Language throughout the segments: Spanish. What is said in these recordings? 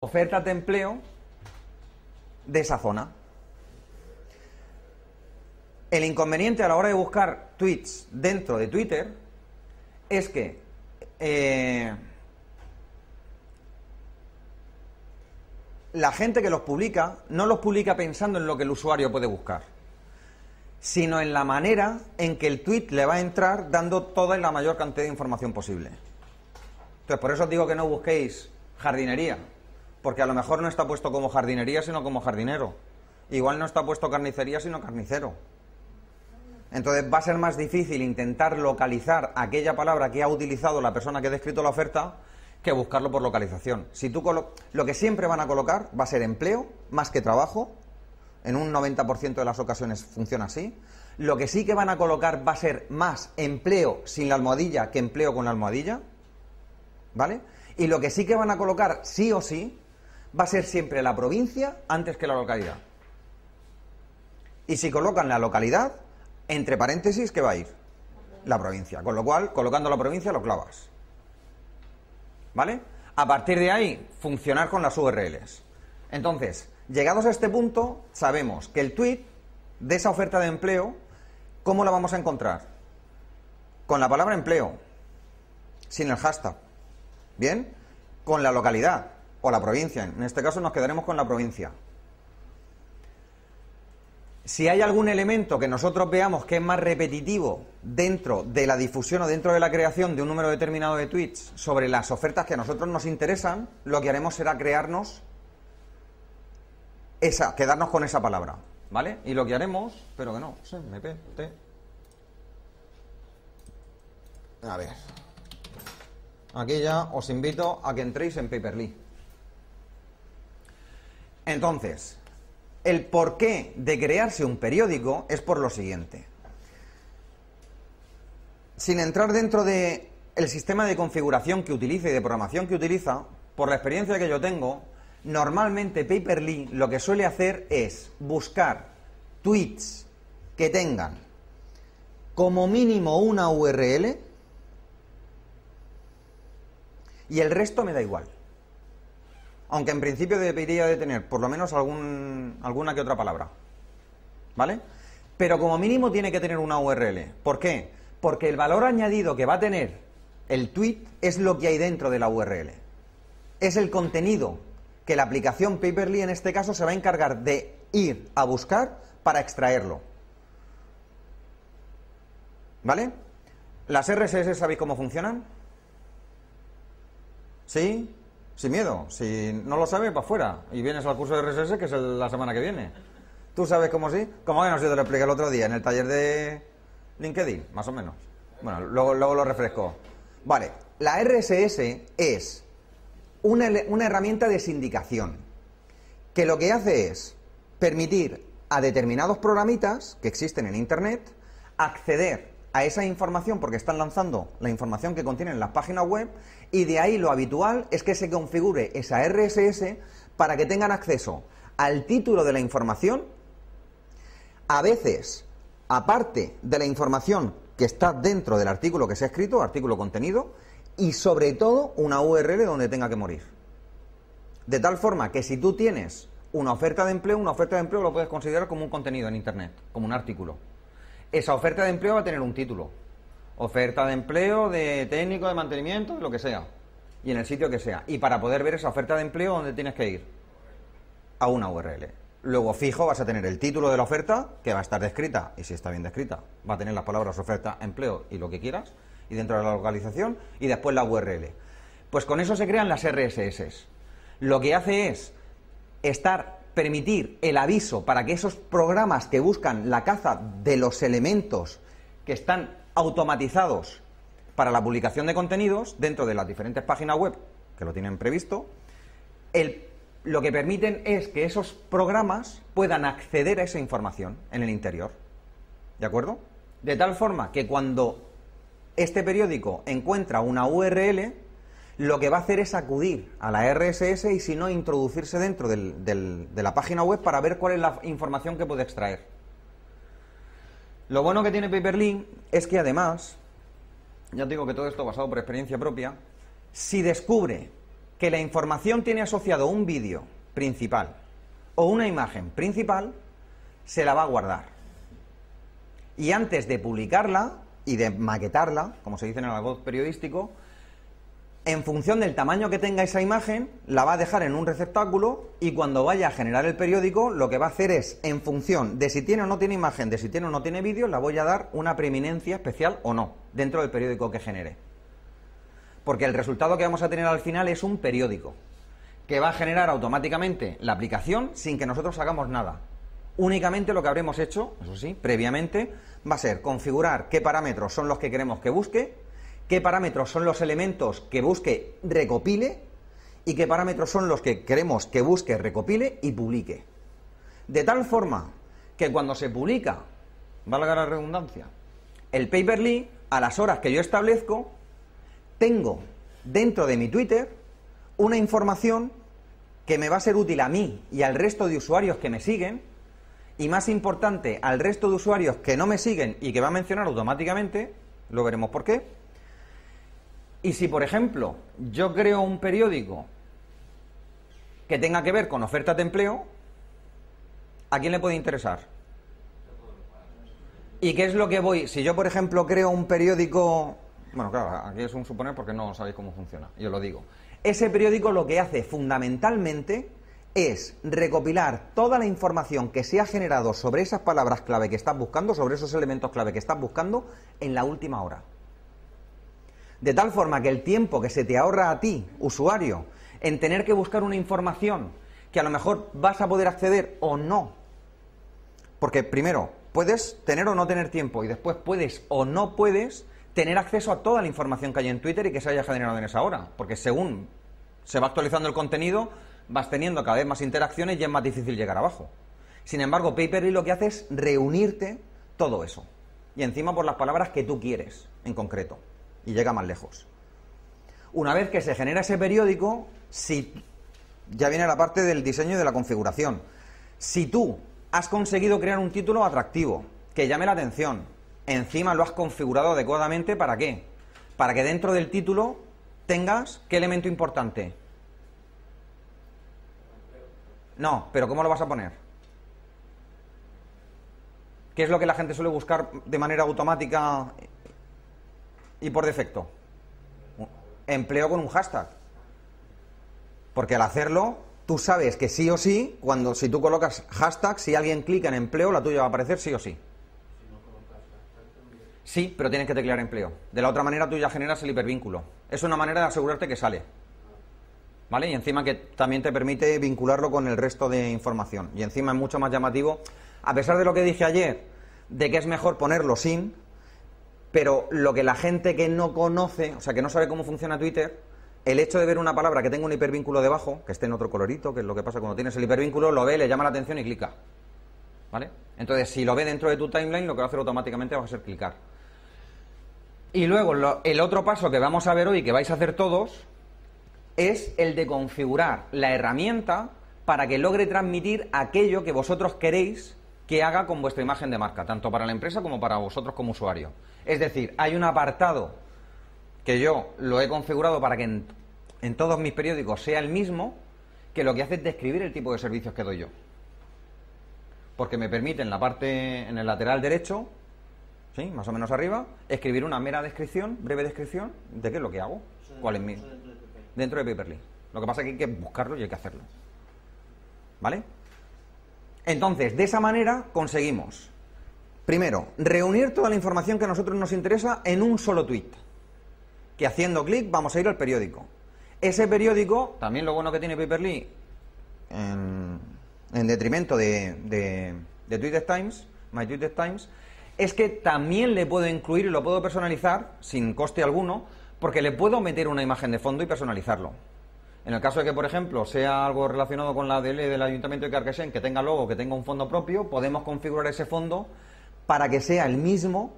ofertas de empleo de esa zona. El inconveniente a la hora de buscar tweets dentro de Twitter es que la gente que los publica no los publica pensando en lo que el usuario puede buscar, sino en la manera en que el tweet le va a entrar dando toda y la mayor cantidad de información posible. Entonces, por eso os digo que no busquéis jardinería, porque a lo mejor no está puesto como jardinería, sino como jardinero. Igual no está puesto carnicería, sino carnicero. Entonces va a ser más difícil intentar localizar aquella palabra que ha utilizado la persona que ha descrito la oferta que buscarlo por localización. Si tú lo que siempre van a colocar va a ser empleo más que trabajo. En un 90% de las ocasiones funciona así. Lo que sí que van a colocar va a ser más empleo sin la almohadilla que empleo con la almohadilla, ¿vale? Y lo que sí que van a colocar sí o sí va a ser siempre la provincia antes que la localidad. Y si colocan la localidad, entre paréntesis, ¿qué va a ir? La provincia. Con lo cual, colocando la provincia lo clavas. ¿Vale? A partir de ahí, funcionar con las URLs. Entonces, llegados a este punto, sabemos que el tweet de esa oferta de empleo, ¿cómo la vamos a encontrar? Con la palabra empleo, sin el hashtag. ¿Bien? Con la localidad o la provincia. En este caso nos quedaremos con la provincia. Si hay algún elemento que nosotros veamos que es más repetitivo dentro de la difusión o dentro de la creación de un número determinado de tweets sobre las ofertas que a nosotros nos interesan, lo que haremos será quedarnos con esa palabra, ¿vale? Y lo que haremos, pero que no, a ver. Aquí ya os invito a que entréis en Paper.li. Entonces, el porqué de crearse un periódico es por lo siguiente. Sin entrar dentro del sistema de configuración que utilice y de programación que utiliza, por la experiencia que yo tengo, normalmente Paper.li lo que suele hacer es buscar tweets que tengan como mínimo una URL y el resto me da igual. Aunque en principio debería de tener por lo menos alguna que otra palabra, ¿vale? Pero como mínimo tiene que tener una URL. ¿Por qué? Porque el valor añadido que va a tener el tweet es lo que hay dentro de la URL. Es el contenido que la aplicación Paper.li en este caso se va a encargar de ir a buscar para extraerlo. ¿Vale? ¿Las RSS sabéis cómo funcionan? ¿Sí? Sin miedo. Si no lo sabes, para afuera. Y vienes al curso de RSS, que es la semana que viene. ¿Tú sabes cómo sí? ¿Cómo que no sé? Te lo expliqué el otro día en el taller de LinkedIn, más o menos. Bueno, luego lo refresco. Vale, la RSS es una herramienta de sindicación que lo que hace es permitir a determinados programitas que existen en Internet acceder a esa información porque están lanzando la información que contienen las páginas web, y de ahí lo habitual es que se configure esa RSS para que tengan acceso al título de la información, a veces aparte de la información que está dentro del artículo que se ha escrito, artículo contenido, y sobre todo una URL donde tenga que morir. De tal forma que si tú tienes una oferta de empleo lo puedes considerar como un contenido en Internet, como un artículo. Esa oferta de empleo va a tener un título. Oferta de empleo, de técnico, de mantenimiento, de lo que sea. Y en el sitio que sea. Y para poder ver esa oferta de empleo, ¿dónde tienes que ir? A una URL. Luego, fijo, vas a tener el título de la oferta, que va a estar descrita, y si está bien descrita, va a tener las palabras oferta, empleo y lo que quieras, y dentro de la localización, y después la URL. Pues con eso se crean las RSS. Lo que hace es permitir el aviso para que esos programas que buscan la caza de los elementos que están automatizados para la publicación de contenidos dentro de las diferentes páginas web que lo tienen previsto, lo que permiten es que esos programas puedan acceder a esa información en el interior. ¿De acuerdo? De tal forma que cuando este periódico encuentra una URL, lo que va a hacer es acudir a la RSS y si no, introducirse dentro de la página web para ver cuál es la información que puede extraer. Lo bueno que tiene Paper.li es que además, ya os digo que todo esto basado por experiencia propia, si descubre que la información tiene asociado un vídeo principal o una imagen principal, se la va a guardar. Y antes de publicarla y de maquetarla, como se dice en el argot periodístico, en función del tamaño que tenga esa imagen, la va a dejar en un receptáculo y cuando vaya a generar el periódico, lo que va a hacer es, en función de si tiene o no tiene imagen, de si tiene o no tiene vídeo, la voy a dar una preeminencia especial o no, dentro del periódico que genere. Porque el resultado que vamos a tener al final es un periódico, que va a generar automáticamente la aplicación sin que nosotros hagamos nada. Únicamente lo que habremos hecho, eso sí, previamente, va a ser configurar qué parámetros son los que queremos que busque, qué parámetros son los elementos que busque, recopile, y qué parámetros son los que queremos que busque, recopile y publique. De tal forma que cuando se publica, valga la redundancia, el Paper.li, a las horas que yo establezco, tengo dentro de mi Twitter una información que me va a ser útil a mí y al resto de usuarios que me siguen, y más importante, al resto de usuarios que no me siguen y que va a mencionar automáticamente, lo veremos por qué. Y si, por ejemplo, yo creo un periódico que tenga que ver con ofertas de empleo, ¿a quién le puede interesar? ¿Y qué es lo que voy? Si yo, por ejemplo, creo un periódico... Bueno, claro, aquí es un suponer porque no sabéis cómo funciona, yo lo digo. Ese periódico lo que hace fundamentalmente es recopilar toda la información que se ha generado sobre esas palabras clave que estás buscando, sobre esos elementos clave que estás buscando, en la última hora. De tal forma que el tiempo que se te ahorra a ti, usuario, en tener que buscar una información que a lo mejor vas a poder acceder o no, porque primero puedes tener o no tener tiempo y después puedes o no puedes tener acceso a toda la información que hay en Twitter y que se haya generado en esa hora, porque según se va actualizando el contenido, vas teniendo cada vez más interacciones y es más difícil llegar abajo. Sin embargo, Paper.li lo que hace es reunirte todo eso, y encima por las palabras que tú quieres, en concreto, y llega más lejos. Una vez que se genera ese periódico, ya viene la parte del diseño y de la configuración. Si tú has conseguido crear un título atractivo, que llame la atención, encima lo has configurado adecuadamente, ¿para qué? Para que dentro del título tengas, ¿qué elemento importante? No, pero ¿cómo lo vas a poner? ¿Qué es lo que la gente suele buscar de manera automática y por defecto? Empleo con un hashtag. Porque al hacerlo, tú sabes que sí o sí, si tú colocas hashtag, si alguien clica en empleo, la tuya va a aparecer sí o sí. Sí, pero tienes que teclear empleo. De la otra manera tú ya generas el hipervínculo. Es una manera de asegurarte que sale. ¿Vale? Y encima que también te permite vincularlo con el resto de información. Y encima es mucho más llamativo, a pesar de lo que dije ayer, de que es mejor ponerlo sin, pero lo que la gente que no conoce, o sea, que no sabe cómo funciona Twitter, el hecho de ver una palabra que tenga un hipervínculo debajo, que esté en otro colorito, que es lo que pasa cuando tienes el hipervínculo, lo ve, le llama la atención y clica. ¿Vale? Entonces, si lo ve dentro de tu timeline, lo que va a hacer automáticamente va a ser clicar. Y luego, el otro paso que vamos a ver hoy, que vais a hacer todos, es el de configurar la herramienta para que logre transmitir aquello que vosotros queréis que haga con vuestra imagen de marca, tanto para la empresa como para vosotros como usuario. Es decir, hay un apartado que yo lo he configurado para que en todos mis periódicos sea el mismo, que lo que hace es describir el tipo de servicios que doy yo. Porque me permite en la parte, en el lateral derecho, ¿sí?, más o menos arriba, escribir una mera descripción, breve descripción, de qué es lo que hago, cuál es mi... Dentro de Paper.li. Lo que pasa es que hay que buscarlo y hay que hacerlo. ¿Vale? Entonces, de esa manera conseguimos, primero, reunir toda la información que a nosotros nos interesa en un solo tweet. Que haciendo clic vamos a ir al periódico. Ese periódico, también lo bueno que tiene Paper.li, en detrimento de Twitter Times, My Twitter Times, es que también le puedo incluir y lo puedo personalizar sin coste alguno, porque le puedo meter una imagen de fondo y personalizarlo. En el caso de que, por ejemplo, sea algo relacionado con la ADL del Ayuntamiento de Carcaixent, que tenga logo, que tenga un fondo propio, podemos configurar ese fondo para que sea el mismo,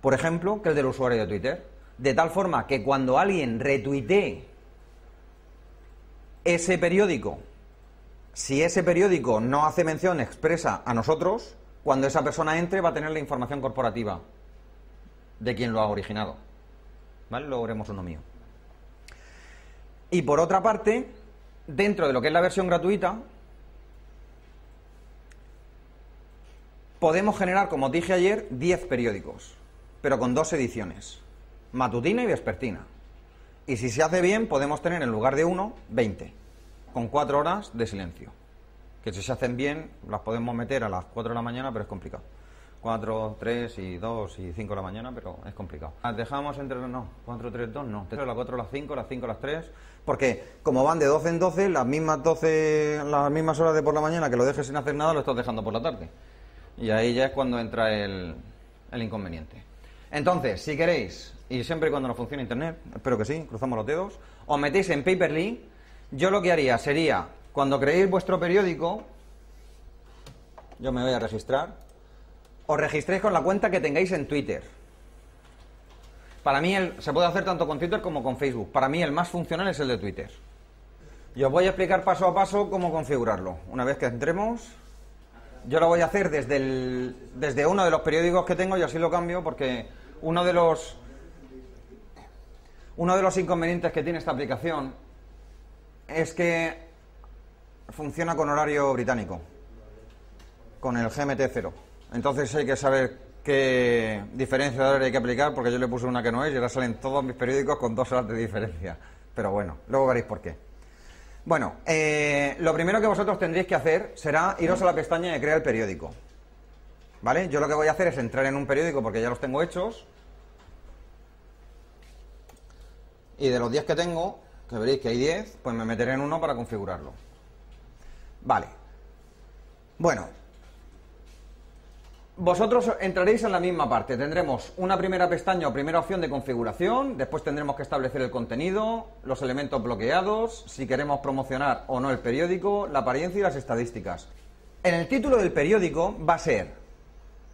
por ejemplo, que el del usuario de Twitter. De tal forma que cuando alguien retuitee ese periódico, si ese periódico no hace mención expresa a nosotros, cuando esa persona entre va a tener la información corporativa de quien lo ha originado. ¿Vale? Luego haremos uno mío. Y por otra parte, dentro de lo que es la versión gratuita, podemos generar, como os dije ayer, 10 periódicos, pero con 2 ediciones, matutina y vespertina. Y si se hace bien, podemos tener en lugar de 1, 20, con 4 horas de silencio. Que si se hacen bien, las podemos meter a las 4 de la mañana, pero es complicado. 4, 3 y 2 y 5 de la mañana, pero es complicado. Las dejamos entre, no, 4, 3, 2, no. Las 4 a las 5, las 5 a las 3, porque como van de 12 en 12, las mismas horas de por la mañana que lo dejes sin hacer nada, lo estás dejando por la tarde. Y ahí ya es cuando entra el inconveniente. Entonces, si queréis, y siempre y cuando no funcione internet, espero que sí, cruzamos los dedos, os metéis en Paper.li. Yo lo que haría sería, cuando creéis vuestro periódico, yo me voy a registrar, os registréis con la cuenta que tengáis en Twitter. Para mí se puede hacer tanto con Twitter como con Facebook. Para mí el más funcional es el de Twitter. Y os voy a explicar paso a paso cómo configurarlo. Una vez que entremos, yo lo voy a hacer desde uno de los periódicos que tengo y así lo cambio porque uno de los inconvenientes que tiene esta aplicación es que funciona con horario británico, con el GMT 0. Entonces hay que saber qué diferencia de horario hay que aplicar, porque yo le puse una que no es y ahora salen todos mis periódicos con 2 horas de diferencia. Pero bueno, luego veréis por qué. Bueno, lo primero que vosotros tendréis que hacer será iros a la pestaña de crear el periódico. ¿Vale? Yo lo que voy a hacer es entrar en un periódico porque ya los tengo hechos. Y de los 10 que tengo, que veréis que hay 10, pues me meteré en uno para configurarlo. Vale. Bueno, vosotros entraréis en la misma parte. Tendremos una primera pestaña o primera opción de configuración, después tendremos que establecer el contenido, los elementos bloqueados, si queremos promocionar o no el periódico, la apariencia y las estadísticas. En el título del periódico va a ser,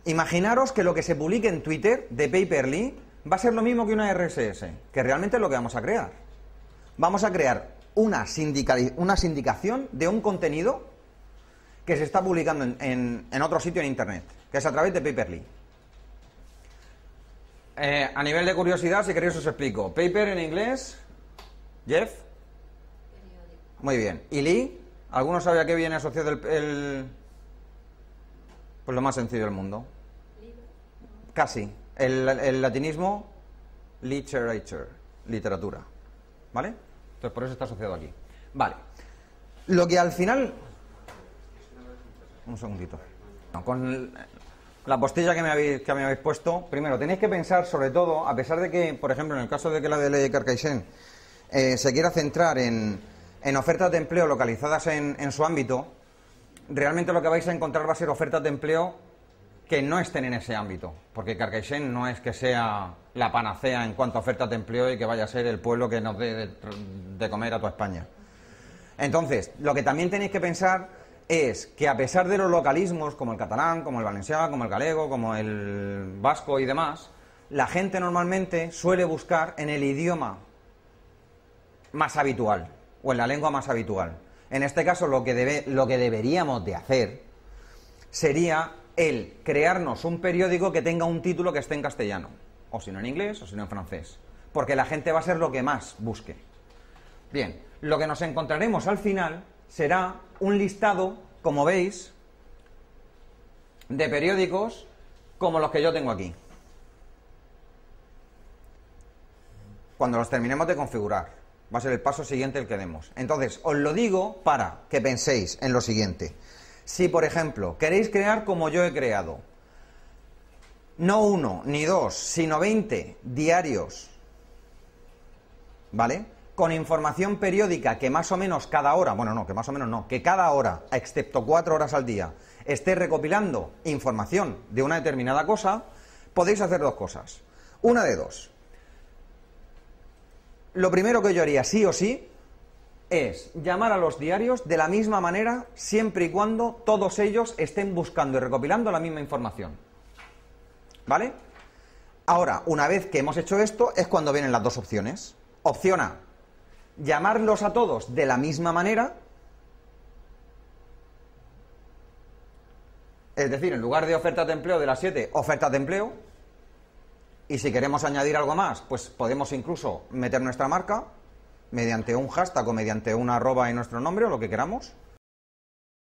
imaginaros que lo que se publique en Twitter de Paper.li va a ser lo mismo que una RSS, que realmente es lo que vamos a crear. Vamos a crear una sindicación de un contenido que se está publicando en otro sitio en Internet, que es a través de Paper.li. A nivel de curiosidad, si queréis os explico. Paper en inglés, Jeff. Muy bien. ¿Y Lee? ¿Alguno sabe a qué viene asociado pues lo más sencillo del mundo? Casi. El latinismo, literature, literatura. ¿Vale? Entonces por eso está asociado aquí. Vale. Lo que al final... Un segundito. Con la postilla que me habéis puesto, primero tenéis que pensar sobre todo, a pesar de que, por ejemplo, en el caso de que la de ley de Carcaixent se quiera centrar en ofertas de empleo localizadas en su ámbito, realmente lo que vais a encontrar va a ser ofertas de empleo que no estén en ese ámbito, porque Carcaixent no es que sea la panacea en cuanto a ofertas de empleo y que vaya a ser el pueblo que nos dé de comer a toda España. Entonces, lo que también tenéis que pensar es que a pesar de los localismos, como el catalán, como el valenciano, como el galego, como el vasco y demás, la gente normalmente suele buscar en el idioma más habitual, o en la lengua más habitual. En este caso, lo que deberíamos de hacer sería el crearnos un periódico que tenga un título que esté en castellano, o si no en inglés, o si no en francés, porque la gente va a ser lo que más busque. Bien, lo que nos encontraremos al final será un listado, como veis, de periódicos como los que yo tengo aquí. Cuando los terminemos de configurar, va a ser el paso siguiente el que demos. Entonces, os lo digo para que penséis en lo siguiente. Si, por ejemplo, queréis crear como yo he creado, no 1 ni 2, sino 20 diarios, ¿vale?, con información periódica que más o menos cada hora, bueno, no, que más o menos no, que cada hora, excepto 4 horas al día, esté recopilando información de una determinada cosa, podéis hacer 2 cosas. Una de 2. Lo primero que yo haría sí o sí es llamar a los diarios de la misma manera siempre y cuando todos ellos estén buscando y recopilando la misma información. ¿Vale? Ahora, una vez que hemos hecho esto, es cuando vienen las 2 opciones. Opción A, llamarlos a todos de la misma manera, es decir, en lugar de ofertas de empleo de las 7, ofertas de empleo, y si queremos añadir algo más, pues podemos incluso meter nuestra marca, mediante un hashtag o mediante una arroba y nuestro nombre o lo que queramos,